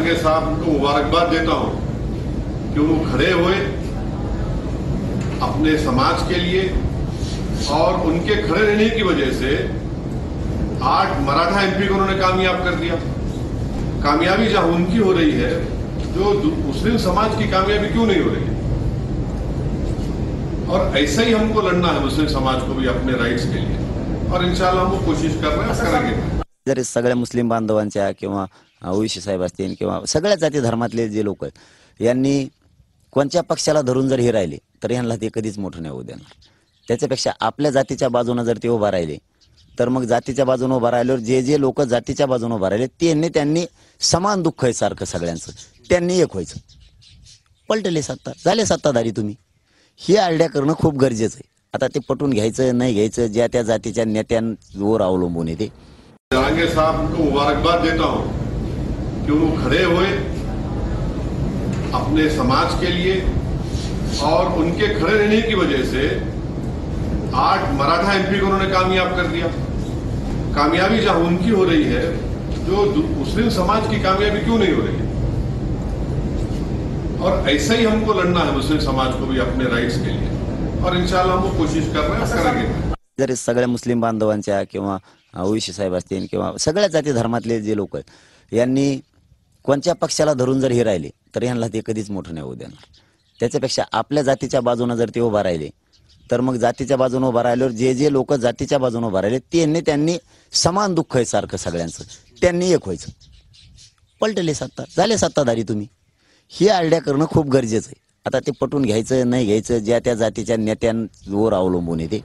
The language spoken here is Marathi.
जरांगे साहब को मुबारकबाद देता हूं कि वो खड़े हुए अपने समाज के लिए और उनके खड़े रहने की वजह से 8 मराठा एमपी को उन्होंने कामयाब कर दिया। कामयाबी जहां उनकी हो रही है, जो मुस्लिम समाज की कामयाबी क्यों नहीं हो रही है? और ऐसा ही हमको लड़ना है मुस्लिम समाज को भी अपने राइट्स के लिए, और इंशाल्लाह हम वो कोशिश कर रहे हैं, करेंगे। जर सगळ्या मुस्लिम बांधवांच्या किंवा ओवीसी साहेब असतील किंवा सगळ्या जाती धर्मातले जे लोक आहेत यांनी कोणत्या पक्षाला धरून जर हे राहिले तर यांना ते कधीच मोठं नाही होऊ देणार। त्याच्यापेक्षा आपल्या जातीच्या बाजूने जर ते उभा राहिले तर मग जातीच्या बाजूने उभा राहिल्यावर जे जे लोक जातीच्या बाजूने उभा राहिले त्यांनी समान दुःख आहे सारखं सगळ्यांचं, त्यांनी एक व्हायचं। पलटले सत्ता, झाले सत्ताधारी तुम्ही, ही आयडिया करणं खूप गरजेचं आहे। आता ते पटवून घ्यायचं नाही घ्यायचं ज्या त्या जातीच्या नेत्यांवर अवलंबून आहे ते। जरांगे साहब को मुबारकबाद देता हूं कि वो खड़े हुए अपने समाज के लिए और उनके खड़े रहने की वजह से 8 मराठा एमपी को उन्होंने कामयाब कर दिया। कामयाबी जहां उनकी हो रही है, जो मुस्लिम समाज की कामयाबी क्यों नहीं हो रही है? और ऐसा ही हमको लड़ना है मुस्लिम समाज को भी अपने राइट्स के लिए, और इंशाल्लाह हम वो कोशिश कर रहे हैं, करेंगे। जर सगळ्या मुस्लिम बांधवांच्या किंवा ओवीसी साहेब असतील किंवा सगळ्या जाती धर्मातले जे लोक आहेत यांनी कोणत्या पक्षाला धरून जर हे राहिले तर यांना ते कधीच मोठं नाही होऊ देणार। त्याच्यापेक्षा आपल्या जातीच्या बाजूने जर ते उभा राहिले तर मग जातीच्या बाजूने उभा राहिल्यावर जे जे लोक जातीच्या बाजूने उभा राहिले त्यांनी समान दुःख आहे सारखं सगळ्यांचं, त्यांनी एक व्हायचं। पलटले सत्ता, झाले सत्ताधारी तुम्ही, ही आयडिया करणं खूप गरजेचं आहे। आता ते पटवून घ्यायचं नाही घ्यायचं ज्या त्या जातीच्या नेत्यांवर अवलंबून आहे ते।